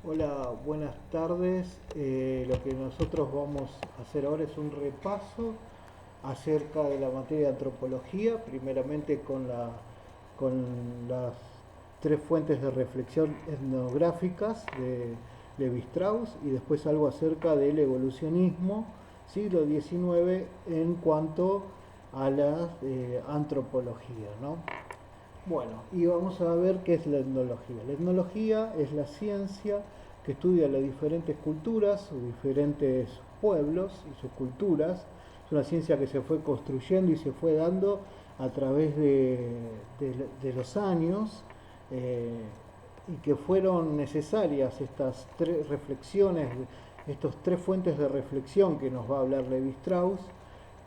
Hola, buenas tardes. Lo que nosotros vamos a hacer ahora es un repaso acerca de la materia de antropología, primeramente con las tres fuentes de reflexión etnográficas de Levi Strauss y después algo acerca del evolucionismo siglo XIX en cuanto a la antropología, ¿no? Bueno, y vamos a ver qué es la etnología. La etnología es la ciencia que estudia las diferentes culturas, sus diferentes pueblos y sus culturas. Es una ciencia que se fue construyendo y se fue dando a través de los años eh, y que fueron necesarias estas tres reflexiones, estos tres fuentes de reflexión que nos va a hablar Levi Strauss,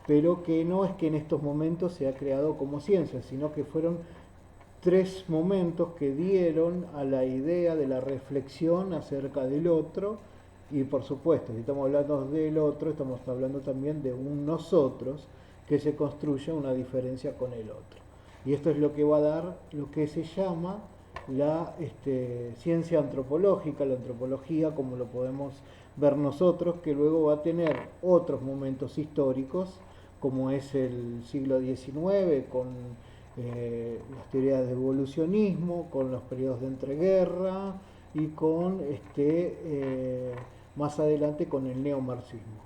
pero que no es que en estos momentos se ha creado como ciencia, sino que fueron tres momentos que dieron a la idea de la reflexión acerca del otro y por supuesto, si estamos hablando del otro, estamos hablando también de un nosotros que se construye una diferencia con el otro. Y esto es lo que va a dar lo que se llama la ciencia antropológica, la antropología como lo podemos ver nosotros, que luego va a tener otros momentos históricos, como es el siglo XIX, con las teorías de evolucionismo, con los periodos de entreguerra y con más adelante con el neomarxismo.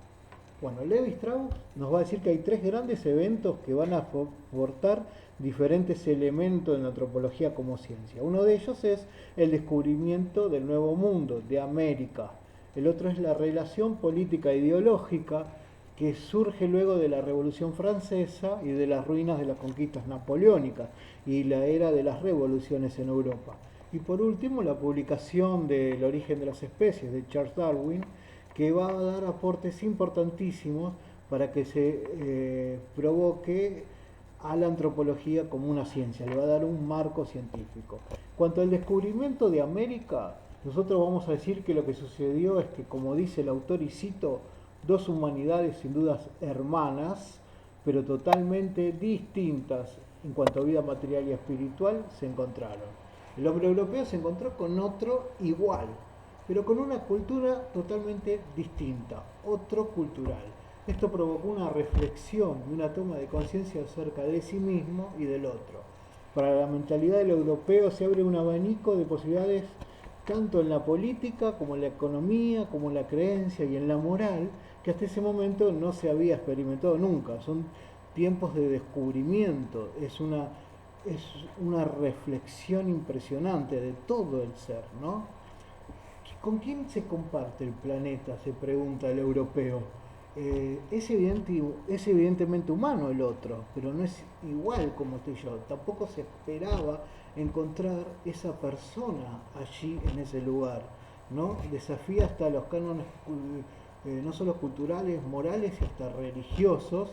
Bueno, Levi Strauss nos va a decir que hay tres grandes eventos que van a aportar diferentes elementos en la antropología como ciencia. Uno de ellos es el descubrimiento del Nuevo Mundo, de América. El otro es la relación política e ideológica que surge luego de la Revolución Francesa y de las ruinas de las conquistas napoleónicas y la era de las revoluciones en Europa. Y por último, la publicación del origen de las especies de Charles Darwin, que va a dar aportes importantísimos para que se provoque a la antropología como una ciencia, le va a dar un marco científico. Cuanto al descubrimiento de América, nosotros vamos a decir que lo que sucedió es que, como dice el autor, y cito, dos humanidades sin dudas hermanas, pero totalmente distintas en cuanto a vida material y espiritual, se encontraron. El hombre europeo se encontró con otro igual, pero con una cultura totalmente distinta, otro cultural. Esto provocó una reflexión y una toma de conciencia acerca de sí mismo y del otro. Para la mentalidad del europeo se abre un abanico de posibilidades tanto en la política como en la economía, como en la creencia y en la moral, que hasta ese momento no se había experimentado nunca. Son tiempos de descubrimiento, es una reflexión impresionante de todo el ser, ¿no? ¿Con quién se comparte el planeta? Se pregunta el europeo. Es evidentemente humano el otro, pero no es igual como estoy yo. Tampoco se esperaba encontrar esa persona allí en ese lugar, ¿no? Desafía hasta los cánones no solo culturales, morales y hasta religiosos,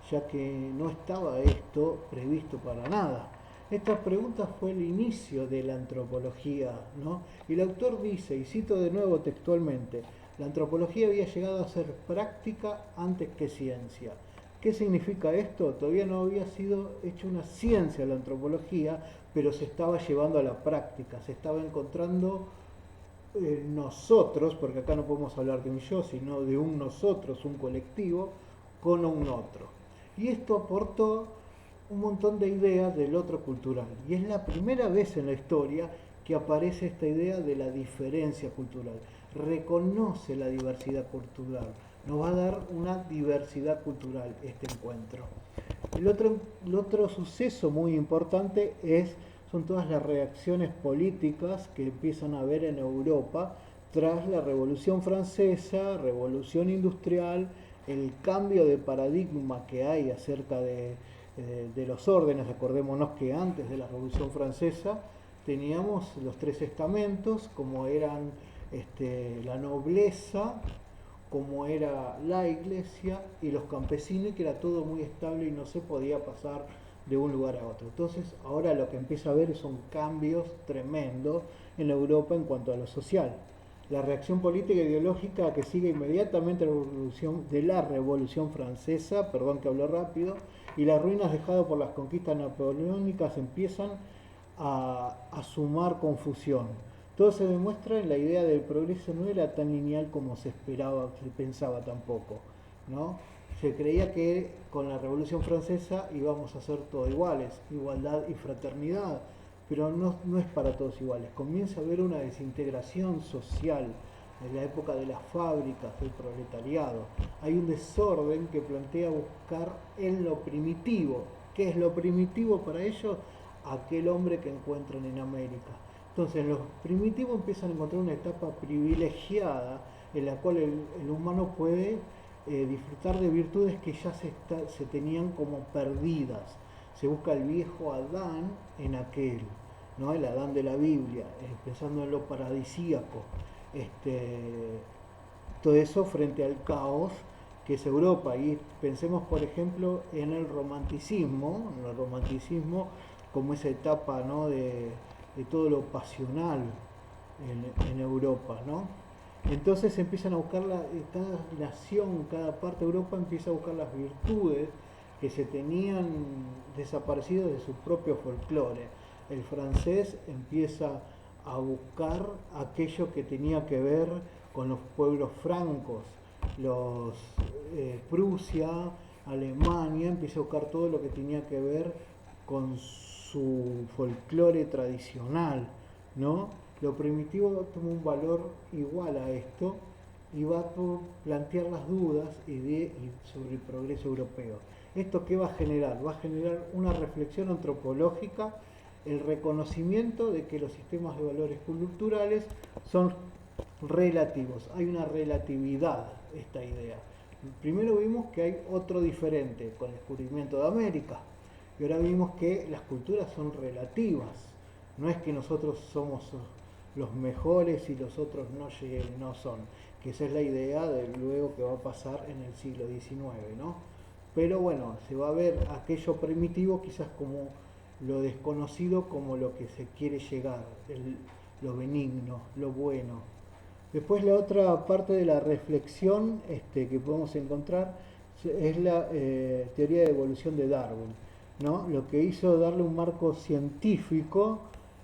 ya que no estaba esto previsto para nada. Esta pregunta fue el inicio de la antropología, ¿no? Y el autor dice, y cito de nuevo textualmente, la antropología había llegado a ser práctica antes que ciencia. ¿Qué significa esto? Todavía no había sido hecha una ciencia la antropología, pero se estaba llevando a la práctica, se estaba encontrando nosotros, porque acá no podemos hablar de un yo, sino de un nosotros, un colectivo, con un otro. Y esto aportó un montón de ideas del otro cultural. Y es la primera vez en la historia que aparece esta idea de la diferencia cultural. Reconoce la diversidad cultural. Nos va a dar una diversidad cultural este encuentro. El otro suceso muy importante son todas las reacciones políticas que empiezan a haber en Europa tras la Revolución Francesa, Revolución Industrial, el cambio de paradigma que hay acerca de los órdenes. Acordémonos que antes de la Revolución Francesa teníamos los tres estamentos, como eran la nobleza, como era la iglesia y los campesinos, que era todo muy estable y no se podía pasar de un lugar a otro. Entonces ahora lo que empieza a ver son cambios tremendos en Europa en cuanto a lo social. La reacción política e ideológica que sigue inmediatamente de la Revolución Francesa, perdón que hablo rápido, y las ruinas dejadas por las conquistas napoleónicas empiezan a sumar confusión. Todo se demuestra en la idea del progreso no era tan lineal como se esperaba, se pensaba tampoco, ¿no? Se creía que con la Revolución Francesa íbamos a ser todos iguales, igualdad y fraternidad, pero no es para todos iguales. Comienza a haber una desintegración social en la época de las fábricas, del proletariado. Hay un desorden que plantea buscar en lo primitivo. ¿Qué es lo primitivo para ellos? Aquel hombre que encuentran en América. Entonces los primitivos empiezan a encontrar una etapa privilegiada en la cual el humano puede disfrutar de virtudes que ya se tenían como perdidas. Se busca el viejo Adán en aquel, ¿no? El Adán de la Biblia, pensando en lo paradisíaco. Todo eso frente al caos que es Europa. Y pensemos, por ejemplo, en el romanticismo como esa etapa, ¿no? de todo lo pasional en Europa, ¿no? Entonces empiezan a buscar, cada nación, cada parte de Europa empieza a buscar las virtudes que se tenían desaparecidas de su propio folclore. El francés empieza a buscar aquello que tenía que ver con los pueblos francos, los Prusia, Alemania, empieza a buscar todo lo que tenía que ver con su folclore tradicional, ¿no? Lo primitivo toma un valor igual a esto y va a plantear las dudas sobre el progreso europeo. ¿Esto qué va a generar? Va a generar una reflexión antropológica, el reconocimiento de que los sistemas de valores culturales son relativos. Hay una relatividad, esta idea. Primero vimos que hay otro diferente con el descubrimiento de América y ahora vimos que las culturas son relativas. No es que nosotros somos los mejores y los otros no son, que esa es la idea de luego que va a pasar en el siglo XIX, ¿no? Pero bueno, se va a ver aquello primitivo quizás como lo desconocido, como lo que se quiere llegar, lo benigno, lo bueno. Después la otra parte de la reflexión que podemos encontrar es la teoría de evolución de Darwin, ¿no? Lo que hizo darle un marco científico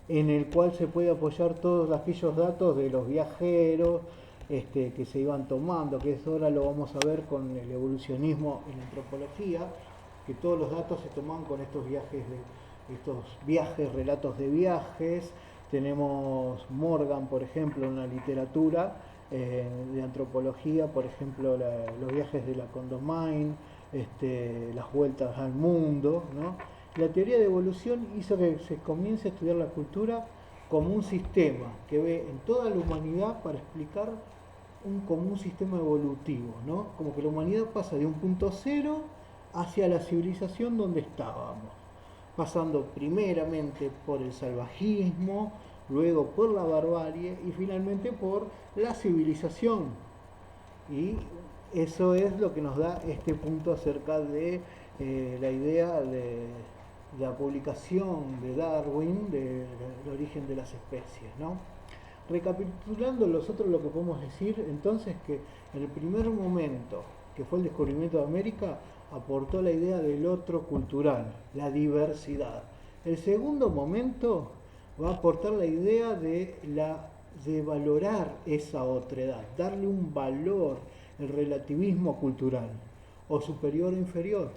en el cual se puede apoyar todos aquellos datos de los viajeros que se iban tomando, que eso ahora lo vamos a ver con el evolucionismo en la antropología, que todos los datos se toman con estos viajes, relatos de viajes. Tenemos Morgan, por ejemplo, en la literatura de antropología, por ejemplo, los viajes de la Condamine, las vueltas al mundo, ¿no? La teoría de evolución hizo que se comience a estudiar la cultura como un sistema que ve en toda la humanidad para explicar como un sistema evolutivo, ¿no? Como que la humanidad pasa de un punto cero hacia la civilización donde estábamos, pasando primeramente por el salvajismo, luego por la barbarie y finalmente por la civilización. Y eso es lo que nos da este punto acerca de la idea de la publicación de Darwin del origen de las especies, ¿no? Recapitulando nosotros lo que podemos decir entonces que en el primer momento que fue el descubrimiento de América aportó la idea del otro cultural, la diversidad. El segundo momento va a aportar la idea de valorar esa otredad, darle un valor, el relativismo cultural, o superior o inferior.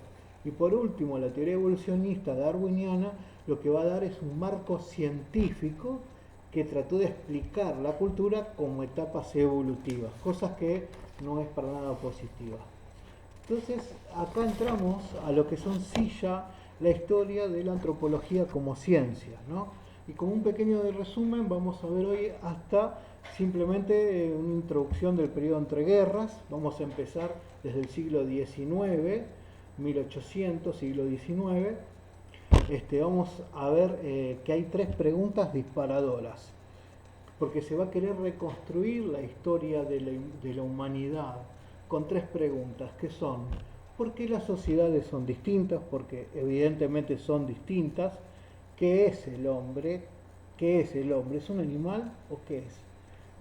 Y por último, la teoría evolucionista darwiniana lo que va a dar es un marco científico que trató de explicar la cultura como etapas evolutivas, cosas que no es para nada positiva. Entonces, acá entramos a lo que son sí ya la historia de la antropología como ciencia, ¿no? Y como un pequeño resumen, vamos a ver hoy hasta simplemente una introducción del periodo entre guerras. Vamos a empezar desde el siglo XIX, 1800, siglo XIX. Vamos a ver que hay tres preguntas disparadoras, porque se va a querer reconstruir la historia de la humanidad con tres preguntas, que son: ¿por qué las sociedades son distintas? Porque evidentemente son distintas. ¿Qué es el hombre? ¿Qué es el hombre? ¿Es un animal o qué es?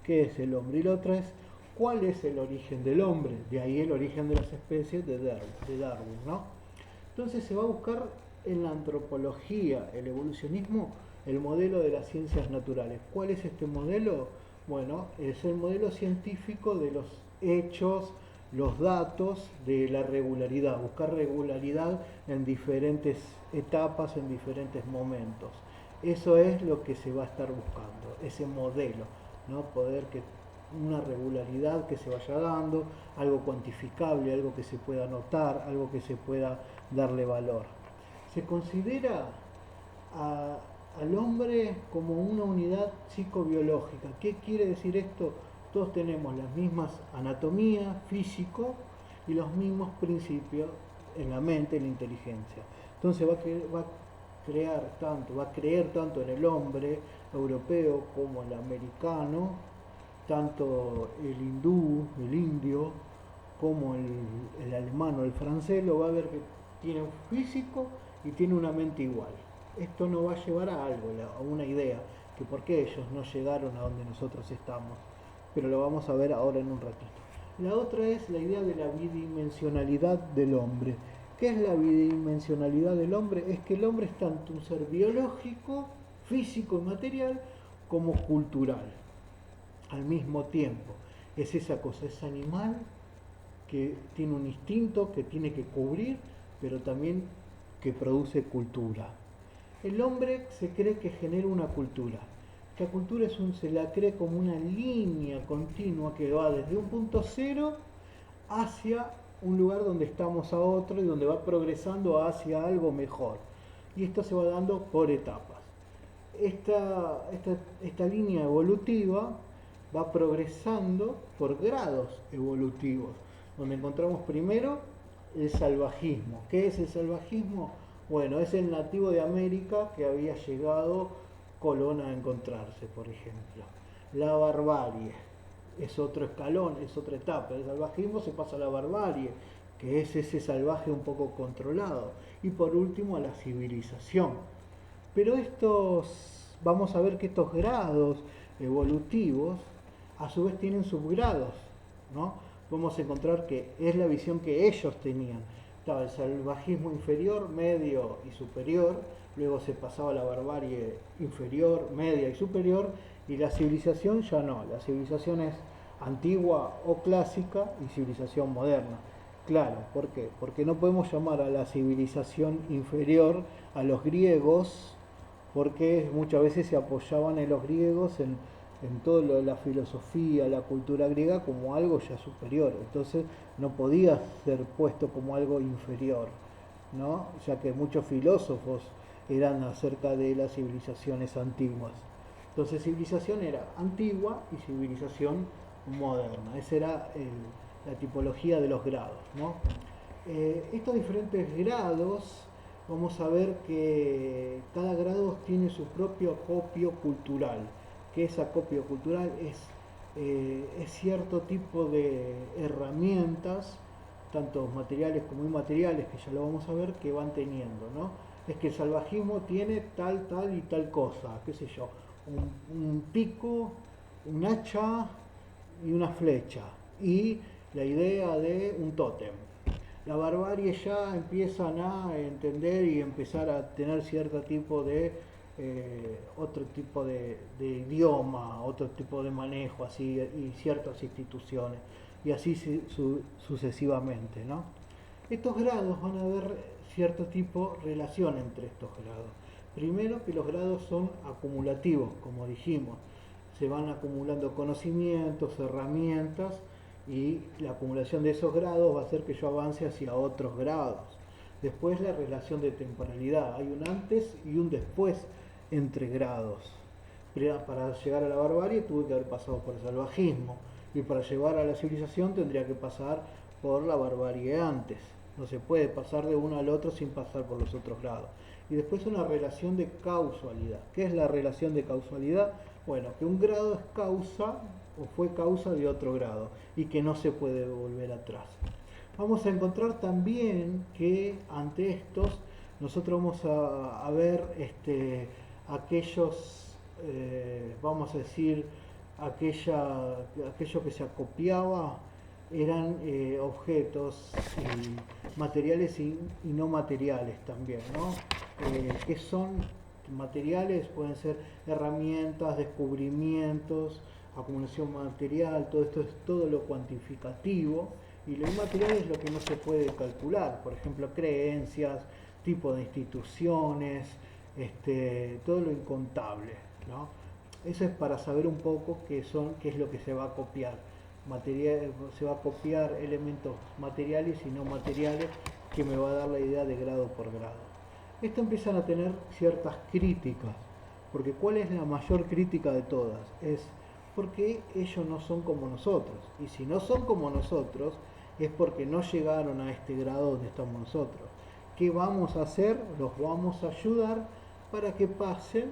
¿Qué es el hombre? Y la otra es: ¿cuál es el origen del hombre? De ahí el origen de las especies de Darwin, ¿no? Entonces se va a buscar en la antropología, el evolucionismo, el modelo de las ciencias naturales. ¿Cuál es este modelo? Bueno, es el modelo científico de los hechos, los datos, de la regularidad, buscar regularidad en diferentes etapas, en diferentes momentos. Eso es lo que se va a estar buscando, ese modelo, ¿no? Poder que una regularidad que se vaya dando, algo cuantificable, algo que se pueda notar, algo que se pueda darle valor. Se considera a, al hombre como una unidad psicobiológica. ¿Qué quiere decir esto? Todos tenemos las mismas anatomía, físico y los mismos principios en la mente, en la inteligencia. Entonces va a creer tanto en el hombre europeo como el americano, tanto el hindú, el indio, como el alemán o el francés, lo va a ver que tiene un físico y tiene una mente igual. Esto nos va a llevar a algo, a una idea, que por qué ellos no llegaron a donde nosotros estamos, pero lo vamos a ver ahora en un ratito. La otra es la idea de la bidimensionalidad del hombre. ¿Qué es la bidimensionalidad del hombre? Es que el hombre es tanto un ser biológico, físico y material, como cultural, al mismo tiempo. Es esa cosa, es animal que tiene un instinto que tiene que cubrir, pero también que produce cultura. El hombre se cree que genera una cultura. La cultura se la cree como una línea continua que va desde un punto cero hacia un lugar donde estamos a otro y donde va progresando hacia algo mejor. Y esto se va dando por etapas. Esta línea evolutiva va progresando por grados evolutivos, donde encontramos primero el salvajismo. ¿Qué es el salvajismo? Bueno, es el nativo de América que había llegado Colón a encontrarse, por ejemplo. La barbarie es otro escalón, es otra etapa. Del salvajismo se pasa a la barbarie, que es ese salvaje un poco controlado. Y por último a la civilización. Pero vamos a ver que estos grados evolutivos a su vez tienen subgrados, ¿no? Vamos a encontrar que es la visión que ellos tenían. Estaba el salvajismo inferior, medio y superior, luego se pasaba a la barbarie inferior, media y superior, y la civilización ya no, la civilización es antigua o clásica y civilización moderna. Claro, ¿por qué? Porque no podemos llamar a la civilización inferior a los griegos, porque muchas veces se apoyaban en los griegos en toda la filosofía, la cultura griega como algo ya superior. Entonces no podía ser puesto como algo inferior, ¿no? Ya que muchos filósofos eran acerca de las civilizaciones antiguas. Entonces civilización era antigua y civilización moderna. Esa era la tipología de los grados, ¿no? Estos diferentes grados, vamos a ver que cada grado tiene su propio acopio cultural, que ese acopio cultural es cierto tipo de herramientas, tanto materiales como inmateriales, que ya lo vamos a ver, que van teniendo, ¿no? Es que el salvajismo tiene tal, tal y tal cosa, qué sé yo, un pico, un hacha y una flecha, y la idea de un tótem. La barbarie ya empiezan a entender y empezar a tener cierto tipo de otro tipo de idioma, otro tipo de manejo, así, y ciertas instituciones, y así sucesivamente, ¿no? Estos grados van a haber cierto tipo de relación entre estos grados. Primero que los grados son acumulativos, como dijimos, se van acumulando conocimientos, herramientas, y la acumulación de esos grados va a hacer que yo avance hacia otros grados. Después la relación de temporalidad, hay un antes y un después entre grados. Para llegar a la barbarie tuve que haber pasado por el salvajismo, y para llegar a la civilización tendría que pasar por la barbarie antes. No se puede pasar de uno al otro sin pasar por los otros grados. Y después una relación de causalidad. ¿Qué es la relación de causalidad? Bueno, que un grado es causa o fue causa de otro grado y que no se puede volver atrás. Vamos a encontrar también que ante estos nosotros vamos a ver aquellos, vamos a decir, aquello que se acopiaba eran objetos materiales y no materiales también, ¿no? Que son materiales pueden ser herramientas, descubrimientos, acumulación material, todo esto es todo lo cuantificativo, y lo inmaterial es lo que no se puede calcular, por ejemplo, creencias, tipo de instituciones, todo lo incontable, ¿no? Eso es para saber un poco qué es lo que se va a copiar. Se va a copiar elementos materiales y no materiales que me va a dar la idea de grado por grado. Esto empiezan a tener ciertas críticas, porque ¿cuál es la mayor crítica de todas? Es porque ellos no son como nosotros. Y si no son como nosotros, es porque no llegaron a este grado donde estamos nosotros. ¿Qué vamos a hacer? Los vamos a ayudar para que pasen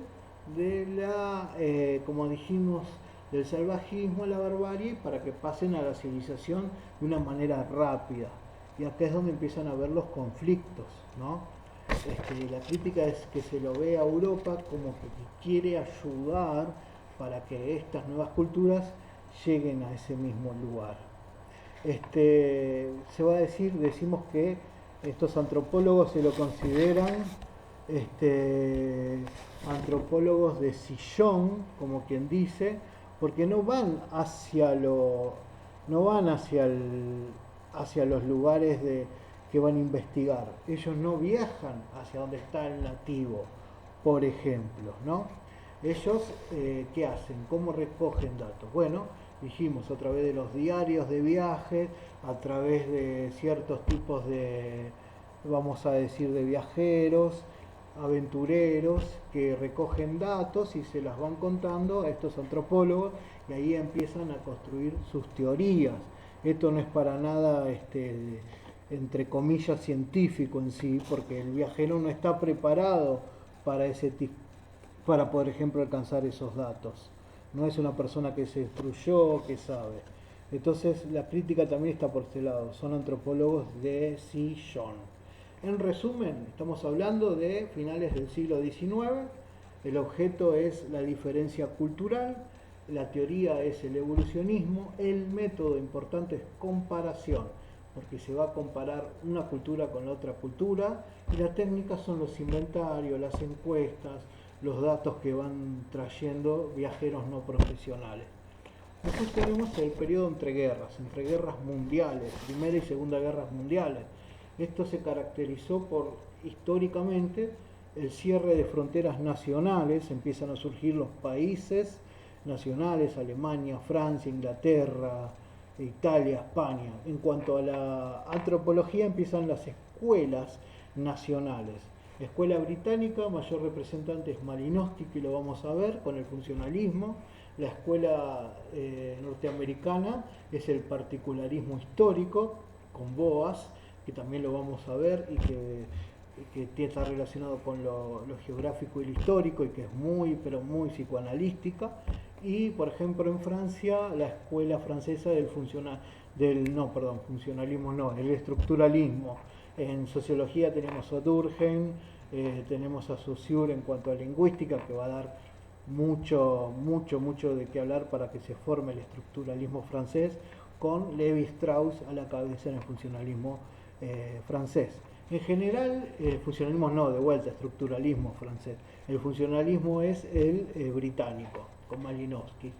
de como dijimos, del salvajismo a la barbarie, para que pasen a la civilización de una manera rápida. Y acá es donde empiezan a haber los conflictos, ¿no? La crítica es que se lo ve a Europa como que quiere ayudar para que estas nuevas culturas lleguen a ese mismo lugar. Se va a decimos que estos antropólogos se lo consideran antropólogos de sillón, como quien dice, porque no van hacia los lugares que van a investigar. Ellos no viajan hacia donde está el nativo, por ejemplo, ¿no? Ellos, ¿qué hacen? ¿Cómo recogen datos? Bueno, dijimos, a través de los diarios de viajes, a través de ciertos tipos de, vamos a decir, de viajeros, aventureros que recogen datos y se las van contando a estos antropólogos, y ahí empiezan a construir sus teorías. Esto no es para nada, entre comillas, científico en sí, porque el viajero no está preparado para para, por ejemplo, alcanzar esos datos. No es una persona que se instruyó, que sabe. Entonces la crítica también está por este lado. Son antropólogos de sillón. En resumen, estamos hablando de finales del siglo XIX. El objeto es la diferencia cultural. La teoría es el evolucionismo. El método importante es comparación, porque se va a comparar una cultura con la otra cultura. Y las técnicas son los inventarios, las encuestas, los datos que van trayendo viajeros no profesionales. Después tenemos el periodo entre guerras mundiales, Primera y Segunda Guerras Mundiales. Esto se caracterizó por, históricamente, el cierre de fronteras nacionales. Empiezan a surgir los países nacionales, Alemania, Francia, Inglaterra, Italia, España. En cuanto a la antropología, empiezan las escuelas nacionales. La escuela británica, mayor representante es Malinowski, que lo vamos a ver, con el funcionalismo. La escuela norteamericana es el particularismo histórico, con Boas, que también lo vamos a ver y que está relacionado con lo geográfico y lo histórico, y que es muy, pero muy psicoanalística. Y, por ejemplo, en Francia, la escuela francesa del el estructuralismo. En sociología tenemos a Durkheim, tenemos a Saussure en cuanto a lingüística, que va a dar mucho de qué hablar para que se forme el estructuralismo francés, con Levi Strauss a la cabeza en el funcionalismo francés. En general, el funcionalismo de vuelta, estructuralismo francés. El funcionalismo es el británico, con Malinowski.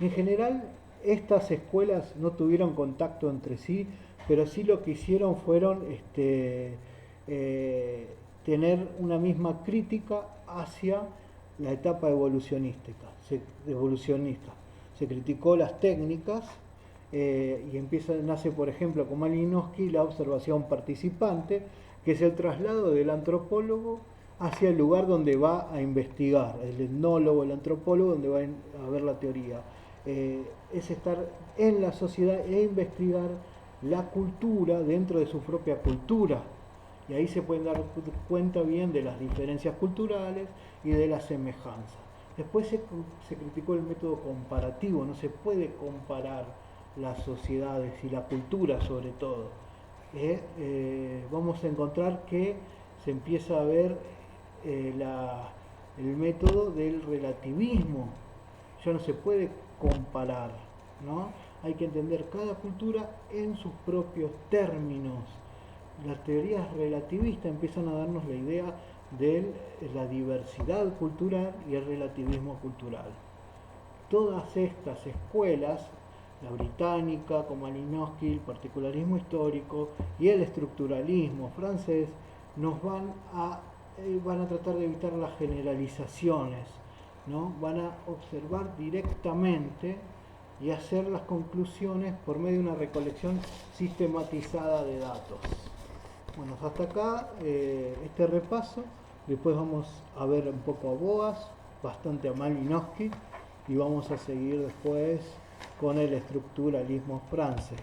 En general, estas escuelas no tuvieron contacto entre sí, pero sí lo que hicieron fueron tener una misma crítica hacia la etapa evolucionista. Se criticó las técnicas y nace, por ejemplo, con Malinowski, la observación participante, que es el traslado del antropólogo hacia el lugar donde va a investigar, el etnólogo, el antropólogo, donde va a ver la teoría. Es estar en la sociedad e investigar la cultura dentro de su propia cultura. Y ahí se pueden dar cuenta bien de las diferencias culturales y de las semejanzas. Después se criticó el método comparativo. No se puede comparar las sociedades y la cultura, sobre todo. Vamos a encontrar que se empieza a ver el método del relativismo. Ya no se puede comparar, ¿no? Hay que entender cada cultura en sus propios términos. Las teorías relativistas empiezan a darnos la idea de la diversidad cultural y el relativismo cultural. Todas estas escuelas, la británica como Malinowski, el particularismo histórico y el estructuralismo francés, nos van a tratar de evitar las generalizaciones, ¿no? Van a observar directamente y hacer las conclusiones por medio de una recolección sistematizada de datos. Bueno, hasta acá este repaso. Después vamos a ver un poco a Boas, bastante a Malinowski, y vamos a seguir después con el estructuralismo francés.